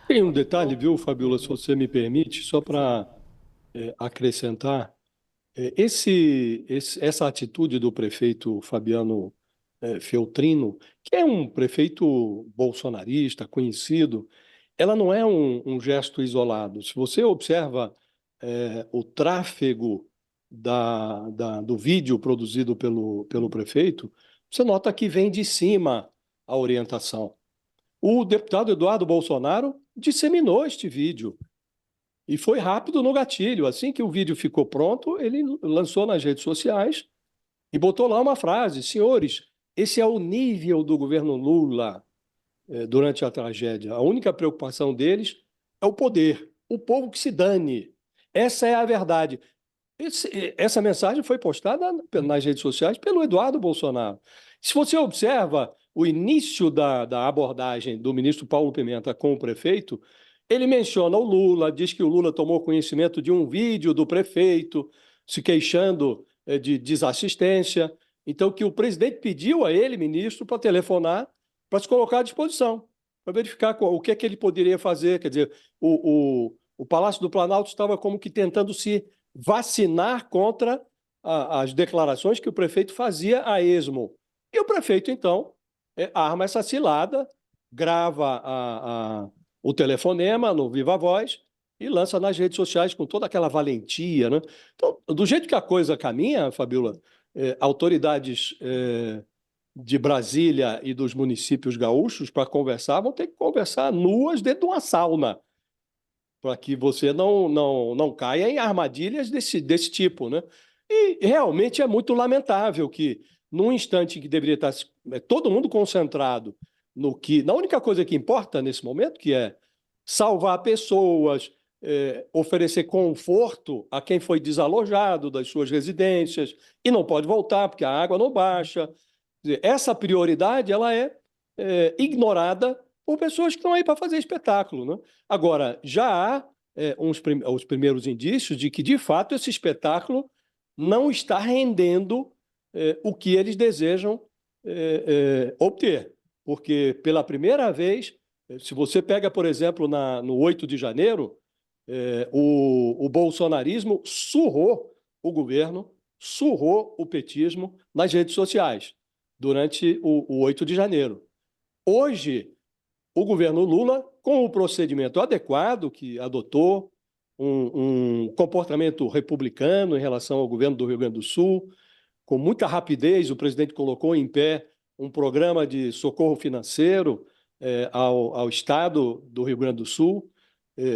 Tem um detalhe, viu, Fabiola, se você me permite, só para acrescentar. Essa atitude do prefeito Fabiano Feltrino, que é um prefeito bolsonarista, conhecido, ela não é um gesto isolado. Se você observa o tráfego do vídeo produzido pelo prefeito, você nota que vem de cima a orientação. O deputado Eduardo Bolsonaro disseminou este vídeo. E foi rápido no gatilho. Assim que o vídeo ficou pronto, ele lançou nas redes sociais e botou lá uma frase: senhores, esse é o nível do governo Lula durante a tragédia. A única preocupação deles é o poder, o povo que se dane. Essa é a verdade. Essa mensagem foi postada nas redes sociais pelo Eduardo Bolsonaro. Se você observa o início da abordagem do ministro Paulo Pimenta com o prefeito, ele menciona o Lula, diz que o Lula tomou conhecimento de um vídeo do prefeito se queixando de desassistência. Então, que o presidente pediu a ele, ministro, para telefonar, para se colocar à disposição, para verificar o que é que ele poderia fazer. Quer dizer, o Palácio do Planalto estava como que tentando se vacinar contra as declarações que o prefeito fazia a esmo. E o prefeito, então, arma essa cilada, grava o telefonema no Viva Voz e lança nas redes sociais com toda aquela valentia, né? Então, do jeito que a coisa caminha, Fabiola, autoridades de Brasília e dos municípios gaúchos para conversar vão ter que conversar nuas dentro de uma sauna, para que você não caia em armadilhas desse tipo, né? E realmente é muito lamentável que, num instante que deveria estar todo mundo concentrado na única coisa que importa nesse momento, que é salvar pessoas, oferecer conforto a quem foi desalojado das suas residências e não pode voltar porque a água não baixa. Essa prioridade ela é ignorada por pessoas que estão aí para fazer espetáculo, né? Agora, já há os primeiros indícios de que, de fato, esse espetáculo não está rendendo o que eles desejam obter. Porque, pela primeira vez, se você pega, por exemplo, no 8 de janeiro, o bolsonarismo surrou o governo, surrou o petismo nas redes sociais durante o 8 de janeiro. Hoje, o governo Lula, com o procedimento adequado que adotou, um comportamento republicano em relação ao governo do Rio Grande do Sul, com muita rapidez, o presidente colocou em pé um programa de socorro financeiro ao Estado do Rio Grande do Sul.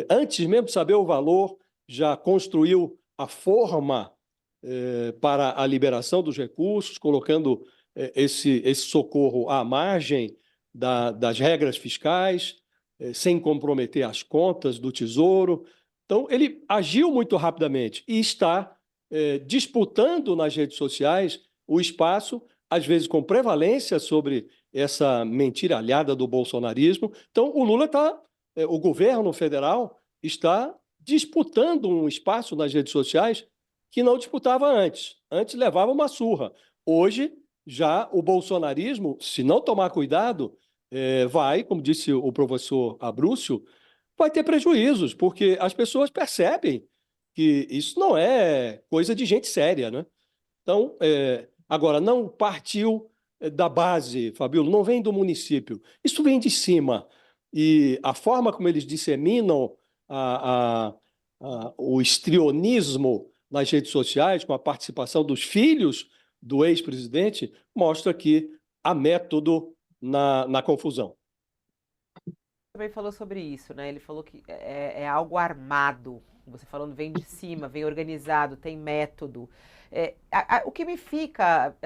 Antes mesmo de saber o valor, já construiu a forma para a liberação dos recursos, colocando esse socorro à margem das regras fiscais, sem comprometer as contas do Tesouro. Então, ele agiu muito rapidamente e está disputando nas redes sociais o espaço, às vezes com prevalência sobre essa mentiralhada do bolsonarismo. Então, o governo federal está disputando um espaço nas redes sociais que não disputava antes. Antes levava uma surra. Hoje, já o bolsonarismo, se não tomar cuidado, vai, como disse o professor Abrúcio, vai ter prejuízos, porque as pessoas percebem que isso não é coisa de gente séria, né? Então, agora, não partiu da base, Fabíola, não vem do município, isso vem de cima. E a forma como eles disseminam o histrionismo nas redes sociais, com a participação dos filhos do ex-presidente, mostra que há método na confusão. Também falou sobre isso, né? Ele falou que é algo armado. Você falando vem de cima, vem organizado, tem método. O que me fica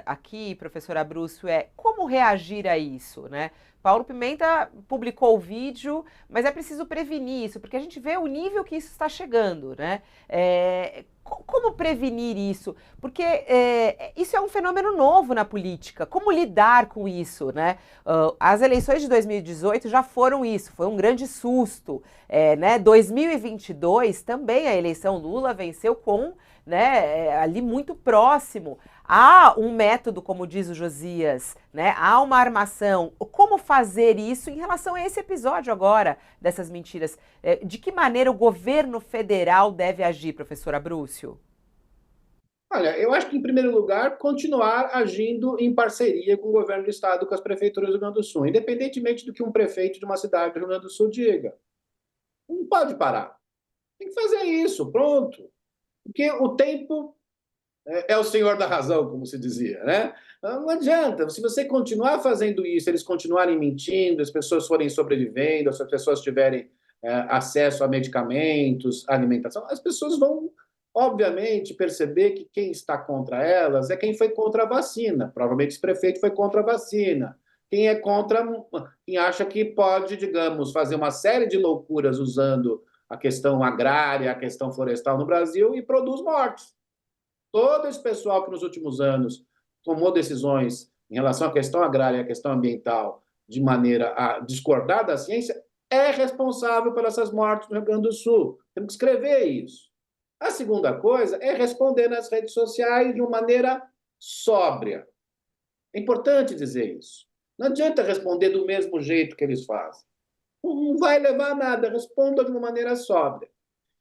aqui, professor Abrúcio, é como reagir a isso, né? Paulo Pimenta publicou o vídeo, mas é preciso prevenir isso, porque a gente vê o nível que isso está chegando, né? Como prevenir isso? Porque isso é um fenômeno novo na política. Como lidar com isso, né? As eleições de 2018 já foram isso, foi um grande susto. Né? 2022 também a eleição Lula venceu com né, ali muito próximo. Há um método, como diz o Josias, né? Há uma armação. Como fazer isso em relação a esse episódio agora dessas mentiras? De que maneira o governo federal deve agir, professor Abrúcio? Olha, eu acho que, em primeiro lugar, continuar agindo em parceria com o governo do Estado, com as prefeituras do Rio Grande do Sul, independentemente do que um prefeito de uma cidade do Rio Grande do Sul diga. Não pode parar. Tem que fazer isso, pronto. Porque o tempo é o senhor da razão, como se dizia, né? Não adianta. Se você continuar fazendo isso, eles continuarem mentindo, as pessoas forem sobrevivendo, as pessoas tiverem acesso a medicamentos, alimentação, as pessoas vão, obviamente, perceber que quem está contra elas é quem foi contra a vacina. Provavelmente esse prefeito foi contra a vacina. Quem é contra, quem acha que pode, digamos, fazer uma série de loucuras usando a questão agrária, a questão florestal no Brasil e produz mortes. Todo esse pessoal que nos últimos anos tomou decisões em relação à questão agrária e à questão ambiental de maneira a discordar da ciência é responsável por essas mortes no Rio Grande do Sul. Temos que escrever isso. A segunda coisa é responder nas redes sociais de uma maneira sóbria. É importante dizer isso. Não adianta responder do mesmo jeito que eles fazem. Não vai levar a nada. Responda de uma maneira sóbria.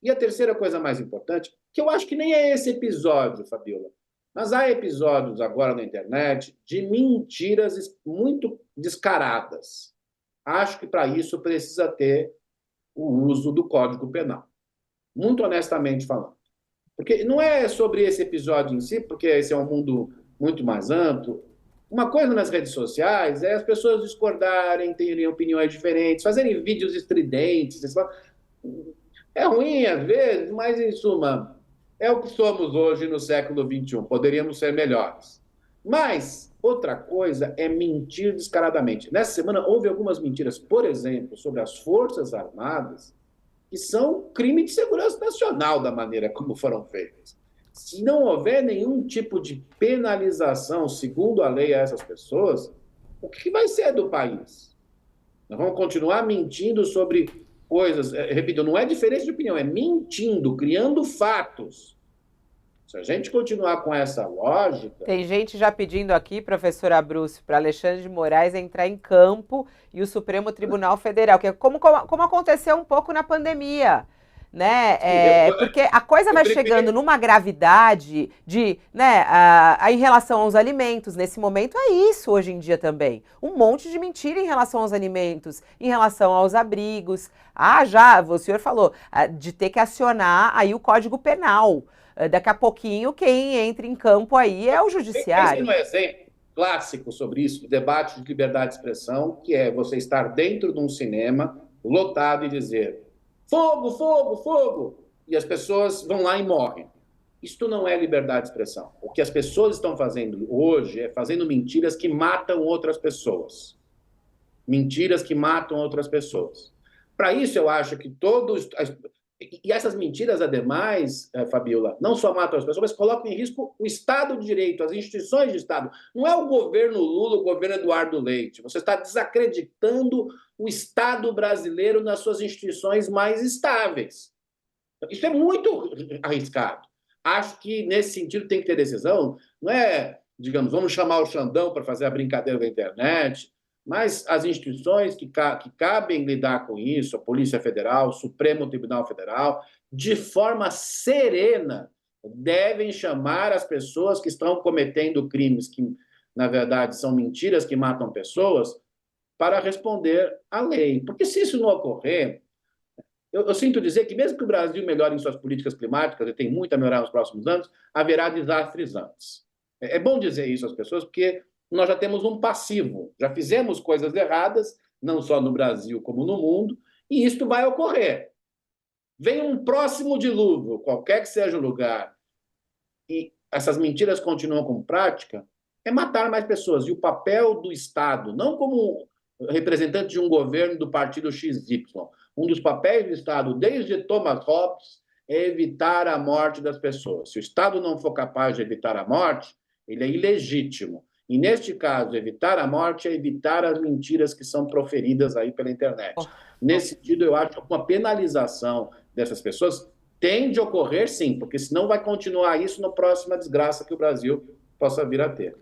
E a terceira coisa mais importante, que eu acho que nem é esse episódio, Fabiola, mas há episódios agora na internet de mentiras muito descaradas. Acho que para isso precisa ter o uso do Código Penal. Muito honestamente falando. Porque não é sobre esse episódio em si, porque esse é um mundo muito mais amplo. Uma coisa nas redes sociais é as pessoas discordarem, terem opiniões diferentes, fazerem vídeos estridentes. É ruim às vezes, mas em suma, é o que somos hoje no século XXI. Poderíamos ser melhores. Mas outra coisa é mentir descaradamente. Nessa semana houve algumas mentiras, por exemplo, sobre as Forças Armadas, que são crime de segurança nacional da maneira como foram feitas. Se não houver nenhum tipo de penalização, segundo a lei, a essas pessoas, o que vai ser do país? Nós vamos continuar mentindo sobre coisas. Repito, não é diferença de opinião, é mentindo, criando fatos. Se a gente continuar com essa lógica. Tem gente já pedindo aqui, professor Abrúcio, para Alexandre de Moraes entrar em campo e o Supremo Tribunal Federal, que é como aconteceu um pouco na pandemia, né? Porque a coisa vai chegando numa gravidade né, em relação aos alimentos. Nesse momento é isso hoje em dia também. Um monte de mentira em relação aos alimentos, em relação aos abrigos. O senhor falou, de ter que acionar aí o Código Penal. Daqui a pouquinho, quem entra em campo aí é o judiciário. Tem um exemplo clássico sobre isso, o debate de liberdade de expressão, que é você estar dentro de um cinema lotado e dizer fogo, fogo, fogo, e as pessoas vão lá e morrem. Isto não é liberdade de expressão. O que as pessoas estão fazendo hoje é fazendo mentiras que matam outras pessoas. Mentiras que matam outras pessoas. Para isso, eu acho que todos... E essas mentiras, ademais, Fabiola, não só matam as pessoas, mas colocam em risco o Estado de Direito, as instituições de Estado. Não é o governo Lula, o governo Eduardo Leite. Você está desacreditando o Estado brasileiro nas suas instituições mais estáveis. Isso é muito arriscado. Acho que, nesse sentido, tem que ter decisão. Não é, digamos, vamos chamar o Xandão para fazer a brincadeira da internet, mas as instituições que cabem lidar com isso, a Polícia Federal, o Supremo Tribunal Federal, de forma serena, devem chamar as pessoas que estão cometendo crimes que, na verdade, são mentiras que matam pessoas, para responder à lei. Porque se isso não ocorrer, eu sinto dizer que mesmo que o Brasil melhore em suas políticas climáticas, e tem muito a melhorar nos próximos anos, haverá desastres antes. É bom dizer isso às pessoas, porque nós já temos um passivo, já fizemos coisas erradas, não só no Brasil como no mundo, e isto vai ocorrer. Vem um próximo dilúvio, qualquer que seja o lugar, e essas mentiras continuam como prática, é matar mais pessoas. E o papel do Estado, não como representante de um governo do partido XY, um dos papéis do Estado, desde Thomas Hobbes, é evitar a morte das pessoas. Se o Estado não for capaz de evitar a morte, ele é ilegítimo. E, neste caso, evitar a morte é evitar as mentiras que são proferidas aí pela internet. Nesse sentido, eu acho que uma penalização dessas pessoas Tem de ocorrer, sim, porque senão vai continuar isso na próxima desgraça que o Brasil possa vir a ter.